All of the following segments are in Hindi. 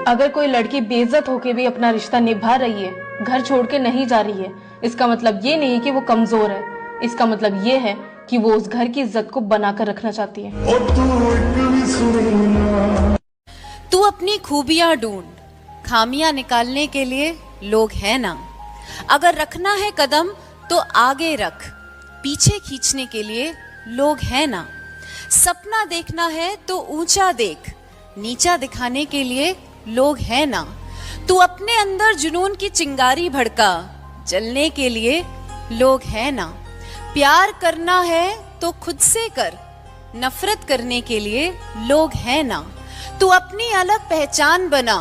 अगर कोई लड़की बेइज्जत होके भी अपना रिश्ता निभा रही है, घर छोड़ के नहीं जा रही है, इसका मतलब ये नहीं कि वो कमजोर है। इसका मतलब ये है कि वो उस घर की इज्जत को बनाकर रखना चाहती है। तू अपनी खूबियां ढूंढ, खामियां निकालने के लिए लोग हैं ना। अगर रखना है कदम तो आगे रख, पीछे खींचने के लिए लोग हैं ना। सपना देखना है तो ऊंचा देख, नीचा दिखाने के लिए लोग हैं ना। तू अपने अंदर जुनून की चिंगारी भड़का, जलने के लिए लोग हैं ना। प्यार करना है तो खुद से कर, नफरत करने के लिए लोग हैं ना। तू अपनी अलग पहचान बना,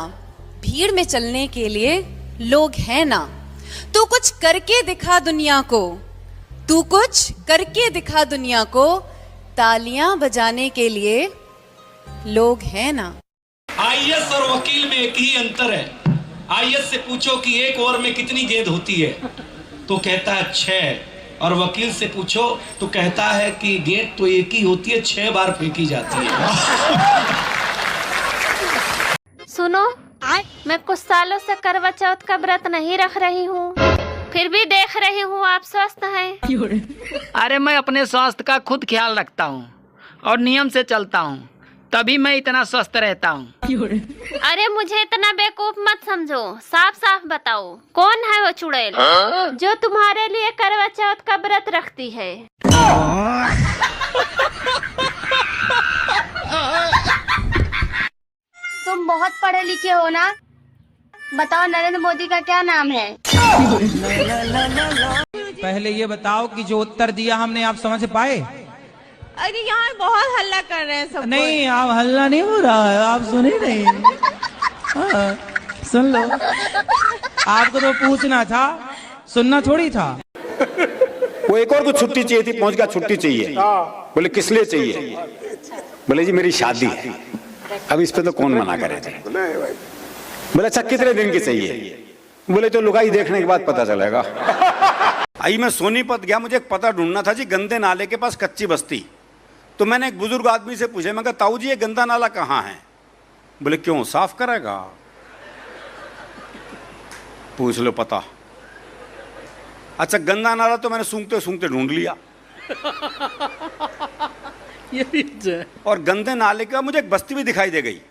भीड़ में चलने के लिए लोग हैं ना। तू कुछ करके दिखा दुनिया को, तू कुछ करके दिखा दुनिया को, तालियां बजाने के लिए लोग हैं ना। आईएएस और वकील में एक ही अंतर है। आईएएस से पूछो कि एक ओवर में कितनी गेंद होती है तो कहता है 6, और वकील से पूछो तो कहता है कि गेंद तो एक ही होती है, 6 बार फेंकी जाती है। सुनो, मैं कुछ सालों से करवा चौथ का व्रत नहीं रख रही हूँ, फिर भी देख रही हूँ आप स्वस्थ हैं। अरे मैं अपने स्वास्थ्य का खुद ख्याल रखता हूँ और नियम से चलता हूँ, तभी मैं इतना स्वस्थ रहता हूँ। अरे मुझे इतना बेवकूफ मत समझो, साफ साफ बताओ कौन है वो चुड़ैल जो तुम्हारे लिए करवा चौथ का व्रत रखती है। तुम बहुत पढ़े लिखे हो ना, बताओ नरेंद्र मोदी का क्या नाम है? पहले ये बताओ कि जो उत्तर दिया हमने आप समझ पाए? अरे यहाँ बहुत हल्ला कर रहे हैं सब। नहीं, आप हल्ला नहीं हो रहा है, आप सुने नहीं। हाँ, सुन लो, आपको तो पूछना था, सुनना थोड़ी था। वो एक और कुछ छुट्टी चाहिए थी, पहुंच गया छुट्टी चाहिए। बोले किस लिए चाहिए? बोले जी मेरी शादी है। अब इस पे तो कौन मना करे थे। बोले अच्छा कितने दिन की चाहिए? बोले तो लुगाई देखने के बाद पता चलेगा। आई मैं सोनीपत गया, मुझे एक पता ढूंढना था जी, गंदे नाले के पास कच्ची बस्ती। तो मैंने एक बुजुर्ग आदमी से पूछा, मैं कहा ताऊ जी ये गंदा नाला कहाँ है? बोले क्यों, साफ करेगा? पूछ लो पता। अच्छा गंदा नाला तो मैंने सूंघते सूंघते ढूंढ लिया। और गंदे नाले का मुझे एक बस्ती भी दिखाई दे गई।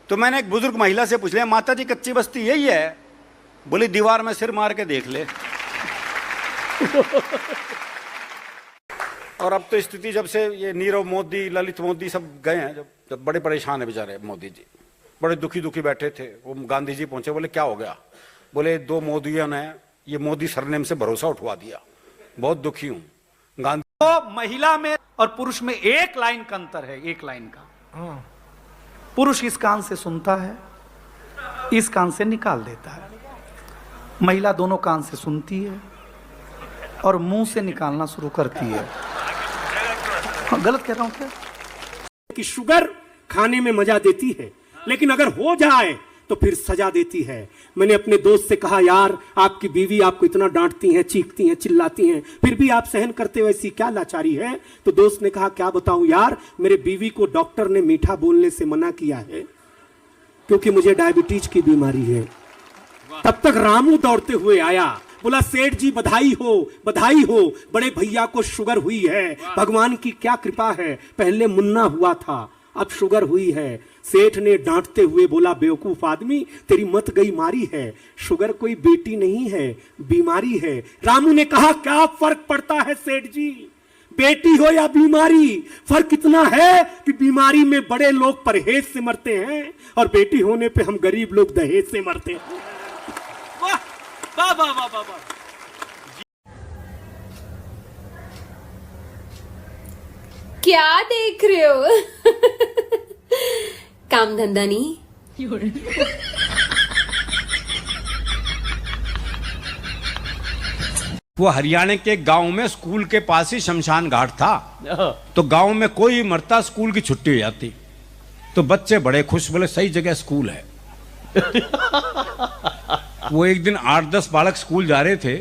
तो मैंने एक बुजुर्ग महिला से पूछ लिया, माता जी कच्ची बस्ती यही है? बोली दीवार में सिर मार के देख ले। और अब तो स्थिति जब से ये नीरव मोदी, ललित मोदी सब गए हैं, जब बड़े परेशान है बेचारे मोदी जी, बड़े दुखी दुखी बैठे थे। वो गांधी जी पहुंचे, बोले क्या हो गया? बोले 2 मोदियों ने ये मोदी सरनेम से भरोसा उठवा दिया, बहुत दुखी हूं। गांधी तो महिला में और पुरुष में एक लाइन का अंतर है, एक लाइन का। पुरुष इस कान से सुनता है, इस कान से निकाल देता है। महिला दोनों कान से सुनती है और मुंह से निकालना शुरू करती है। हाँ, गलत कह रहा हूं क्या? कि शुगर खाने में मजा देती है, लेकिन अगर हो जाए तो फिर सजा देती है। मैंने अपने दोस्त से कहा, यार आपकी बीवी आपको इतना डांटती हैं, चीखती हैं, चिल्लाती हैं, फिर भी आप सहन करते हो, ऐसी क्या लाचारी है? तो दोस्त ने कहा, क्या बताऊं यार, मेरे बीवी को डॉक्टर ने मीठा बोलने से मना किया है क्योंकि मुझे डायबिटीज की बीमारी है। तब तक रामू दौड़ते हुए आया, बोला सेठ जी बधाई हो, बधाई हो, बड़े भैया को शुगर हुई है, भगवान की क्या कृपा है, पहले मुन्ना हुआ था अब शुगर हुई है। सेठ ने डांटते हुए बोला, बेवकूफ आदमी तेरी मत गई मारी है, शुगर कोई बेटी नहीं है, बीमारी है। रामू ने कहा, क्या फर्क पड़ता है सेठ जी, बेटी हो या बीमारी? फर्क इतना है कि बीमारी में बड़े लोग परहेज से मरते हैं और बेटी होने पे हम गरीब लोग दहेज से मरते हैं। वाह वाह वाह वाह वाह। क्या देख रहे हो? काम धंधा नहीं? वो हरियाणा के गांव में स्कूल के पास ही शमशान घाट था। तो गांव में कोई मरता, स्कूल की छुट्टी हो जाती, तो बच्चे बड़े खुश, बोले सही जगह स्कूल है। वो एक दिन 8-10 बालक स्कूल जा रहे थे,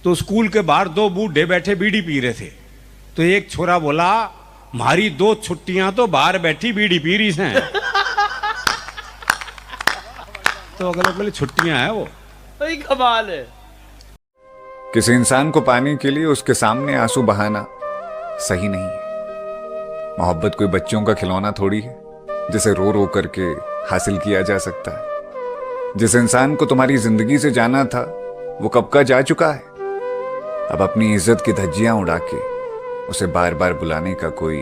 तो स्कूल के बाहर 2 बूढ़े बैठे बीड़ी पी रहे थे। तो एक छोरा बोला, हमारी 2 छुट्टियां तो बाहर बैठी बीड़ी पी रही हैं। तो अगले अगले छुट्टियां हैं वो। वही कमाल है। किसी इंसान को पाने के लिए उसके सामने आंसू बहाना सही नहीं है। मोहब्बत कोई बच्चों का खिलौना थोड़ी है जिसे रो रो करके हासिल किया जा सकता है। जिस इंसान को तुम्हारी जिंदगी से जाना था वो कब का जा चुका है। अब अपनी इज्जत की धज्जियां उड़ा के उसे बार बार बुलाने का कोई।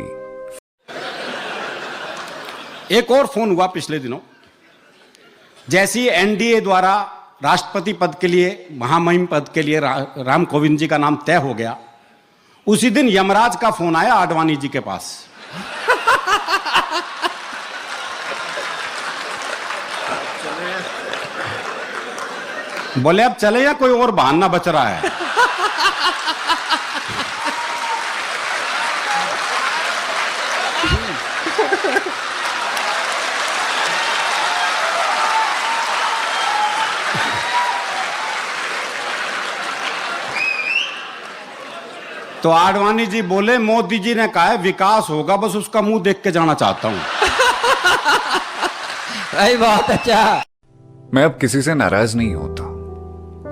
एक और फोन हुआ पिछले दिनों, जैसे ही एनडीए द्वारा राष्ट्रपति पद के लिए, महामहिम पद के लिए राम कोविंद जी का नाम तय हो गया, उसी दिन यमराज का फोन आया आडवाणी जी के पास। बोले अब चले या कोई और बहाना बच रहा है। तो आडवाणी जी बोले मोदी जी ने कहा है विकास होगा, बस उसका मुंह देख के जाना चाहता हूं। बहुत अच्छा। मैं अब किसी से नाराज नहीं होता,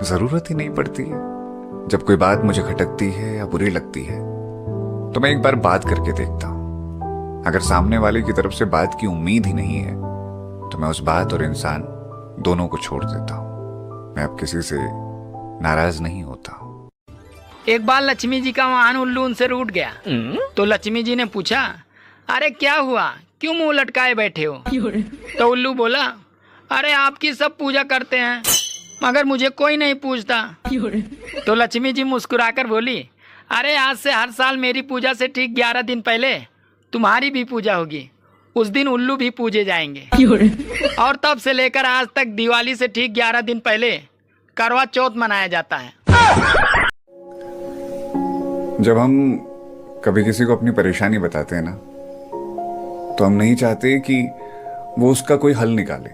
जरूरत ही नहीं पड़ती है। जब कोई बात मुझे खटकती है या बुरी लगती है तो मैं एक बार बात करके देखता हूं। अगर सामने वाले की तरफ से बात की उम्मीद ही नहीं है तो मैं उस बात और इंसान दोनों को छोड़ देता हूं। मैं अब किसी से नाराज नहीं होता। एक बार लक्ष्मी जी का वाहन उल्लू उनसे रूठ गया तो लक्ष्मी जी ने पूछा, अरे क्या हुआ, क्यों मुंह लटकाए बैठे हो? तो उल्लू बोला, अरे आपकी सब पूजा करते हैं मगर मुझे कोई नहीं पूछता। तो लक्ष्मी जी मुस्कुराकर बोली, अरे आज से हर साल मेरी पूजा से ठीक 11 दिन पहले तुम्हारी भी पूजा होगी। उस दिन उल्लू भी पूजे जाएंगे और तब से लेकर आज तक दिवाली से ठीक 11 दिन पहले करवा चौथ मनाया जाता है। जब हम कभी किसी को अपनी परेशानी बताते हैं ना तो हम नहीं चाहते कि वो उसका कोई हल निकाले।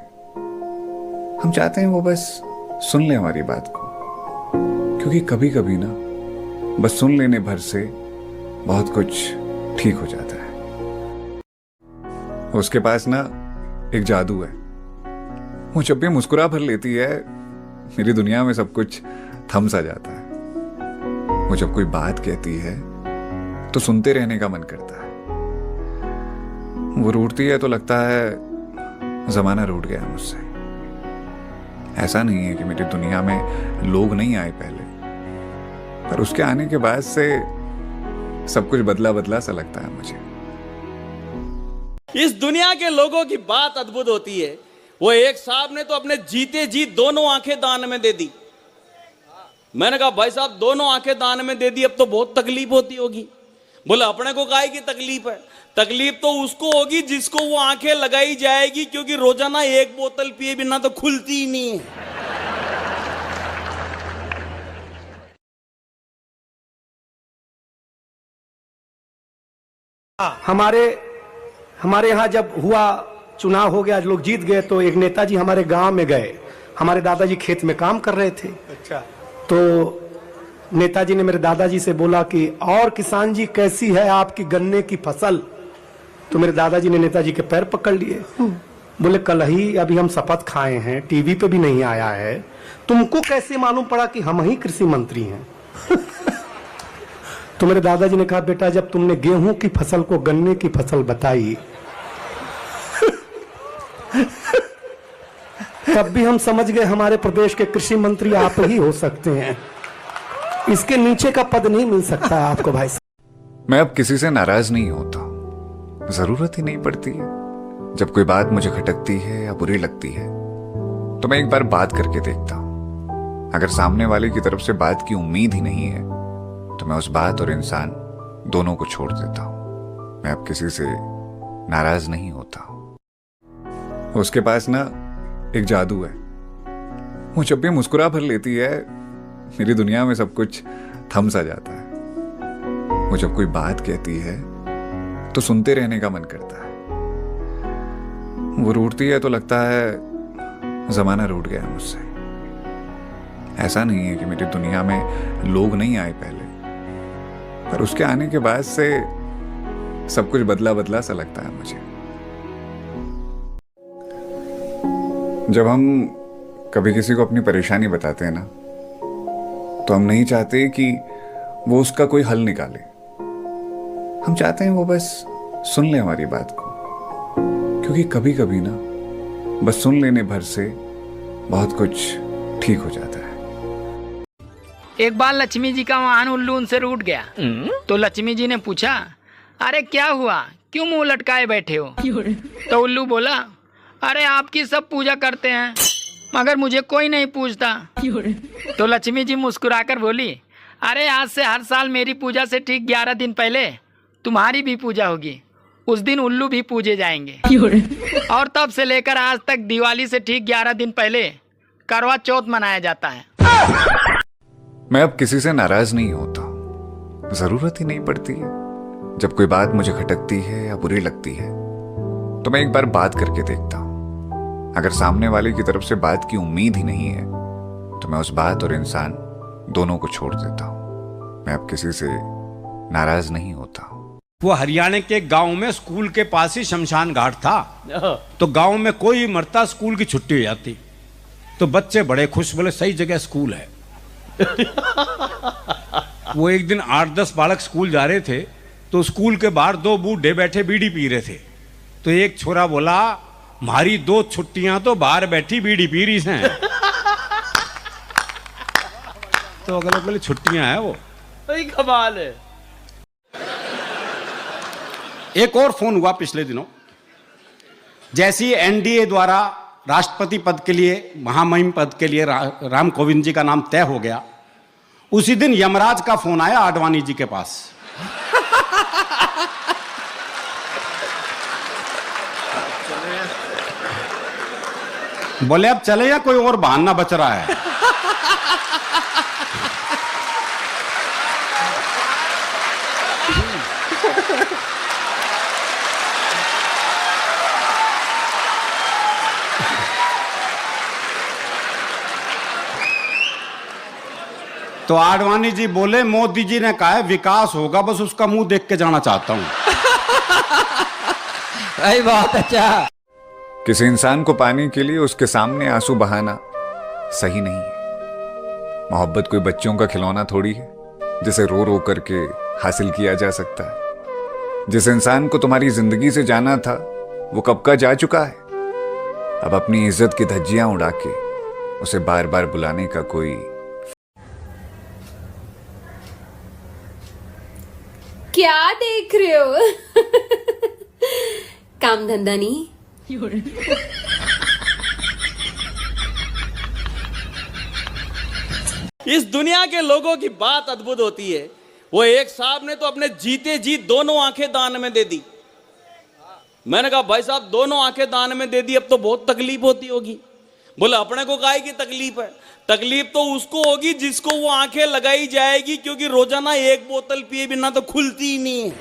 हम चाहते हैं वो बस सुन ले हमारी बात को, क्योंकि कभी कभी ना बस सुन लेने भर से बहुत कुछ ठीक हो जाता है। उसके पास ना एक जादू है, वो जब भी मुस्कुरा भर लेती है मेरी दुनिया में सब कुछ थम सा जाता है। वो जब कोई बात कहती है तो सुनते रहने का मन करता है। वो रूठती है तो लगता है जमाना रूठ गया मुझसे। ऐसा नहीं है कि मेरी दुनिया में लोग नहीं आए पहले, पर उसके आने के बाद से सब कुछ बदला बदला सा लगता है मुझे। इस दुनिया के लोगों की बात अद्भुत होती है। वो एक साहब ने तो अपने जीते जी दोनों आंखें दान में दे दी। मैंने कहा भाई साहब दोनों आंखें दान में दे दी, अब तो बहुत तकलीफ होती होगी। बोले अपने को काहे की तकलीफ है? तकलीफ तो उसको होगी जिसको वो आंखें लगाई जाएगी, क्योंकि रोजाना एक बोतल पिए बिना तो खुलती ही नहीं है। हमारे यहाँ जब हुआ चुनाव हो गया, लोग जीत गए, तो एक नेताजी हमारे गांव में गए। हमारे दादाजी खेत में काम कर रहे थे। अच्छा। तो नेताजी ने मेरे दादाजी से बोला कि और किसान जी कैसी है आपकी गन्ने की फसल? तो मेरे दादाजी ने नेताजी के पैर पकड़ लिए। बोले कल ही अभी हम शपथ खाए हैं, टीवी पे भी नहीं आया है, तुमको कैसे मालूम पड़ा कि हम ही कृषि मंत्री हैं? तो मेरे दादाजी ने कहा बेटा जब तुमने गेहूं की फसल को गन्ने की फसल बताई तब भी हम समझ गए हमारे प्रदेश के कृषि मंत्री आप ही हो सकते हैं। इसके नीचे का पद नहीं मिल सकता आपको भाई साहब। मैं अब किसी से नाराज नहीं होता, जरूरत ही नहीं पड़ती है। जब कोई बात मुझे खटकती है या बुरी लगती है तो मैं एक बार बात करके देखता हूं। अगर सामने वाले की तरफ से बात की उम्मीद ही नहीं है तो मैं उस बात और इंसान दोनों को छोड़ देता हूं। मैं अब किसी से नाराज नहीं होता। उसके पास ना एक जादू है, वो जब भी मुस्कुरा भर लेती है मेरी दुनिया में सब कुछ थम सा जाता है। वो जब कोई बात कहती है तो सुनते रहने का मन करता है। वो रूठती है तो लगता है जमाना रूठ गया मुझसे। ऐसा नहीं है कि मेरी दुनिया में लोग नहीं आए पहले, पर उसके आने के बाद से सब कुछ बदला बदला सा लगता है मुझे। जब हम कभी किसी को अपनी परेशानी बताते हैं ना, तो हम नहीं चाहते कि वो उसका कोई हल निकाले। हम चाहते हैं वो बस सुन ले हमारी बात को, क्योंकि कभी कभी ना बस सुन लेने भर से बहुत कुछ ठीक हो जाता है। एक बार लक्ष्मी जी का वाहन उल्लू उनसे रूठ गया। तो लक्ष्मी जी ने पूछा, अरे क्या हुआ, क्यों मुंह लटकाए बैठे हो? तो उल्लू बोला, अरे आपकी सब पूजा करते हैं मगर मुझे कोई नहीं पूछता। तो लक्ष्मी जी मुस्कुराकर बोली, अरे आज से हर साल मेरी पूजा से ठीक 11 दिन पहले तुम्हारी भी पूजा होगी। उस दिन उल्लू भी पूजे जाएंगे। और तब से लेकर आज तक दिवाली से ठीक 11 दिन पहले करवा चौथ मनाया जाता है। मैं अब किसी से नाराज नहीं होता, जरूरत ही नहीं पड़ती है। जब कोई बात मुझे खटकती है या बुरी लगती है तो मैं एक बार बात करके देखता हूं। अगर सामने वाले की तरफ से बात की उम्मीद ही नहीं है तो मैं उस बात और इंसान दोनों को छोड़ देता हूं। मैं अब किसी से नाराज नहीं होता। वो हरियाणा के गांव में स्कूल के पास ही शमशान घाट था। तो गांव में कोई मरता, स्कूल की छुट्टी हो जाती तो बच्चे बड़े खुश, बोले सही जगह स्कूल है। वो एक दिन 8-10 बालक स्कूल जा रहे थे तो स्कूल के बाहर 2 बूढ़े बैठे बीड़ी पी रहे थे। तो एक छोरा बोला, हमारी 2 छुट्टियां तो बाहर बैठी बीड़ी पी रही हैं। तो अगले बोले छुट्टियां हैं वो, कमाल है। एक और फोन हुआ पिछले दिनों। जैसे ही एनडीए द्वारा राष्ट्रपति पद के लिए, महामहिम पद के लिए राम कोविंद जी का नाम तय हो गया, उसी दिन यमराज का फोन आया आडवाणी जी के पास। बोले अब चले या कोई और बहाना बच रहा है? तो आडवाणी जी बोले, मोदी जी ने कहा है विकास होगा, बस उसका मुंह देख के जाना चाहता हूं। बहुत अच्छा। किसी इंसान को पाने के लिए उसके सामने आंसू बहाना सही नहीं है। मोहब्बत कोई बच्चों का खिलौना थोड़ी है जिसे रो रो करके हासिल किया जा सकता है। जिस इंसान को तुम्हारी जिंदगी से जाना था वो कब का जा चुका है। अब अपनी इज्जत की धज्जियां उड़ा के उसे बार बार बुलाने का कोई। क्या देख रहे हो? काम धंधा नहीं। इस दुनिया के लोगों की बात अद्भुत होती है। वो एक साहब ने तो अपने जीते जी दोनों आंखें दान में दे दी। मैंने कहा भाई साहब दोनों आंखें दान में दे दी, अब तो बहुत तकलीफ होती होगी। बोले अपने को काहे की तकलीफ है? तकलीफ तो उसको होगी जिसको वो आंखें लगाई जाएगी, क्योंकि रोजाना 1 बोतल पिए बिना तो खुलती ही नहीं है।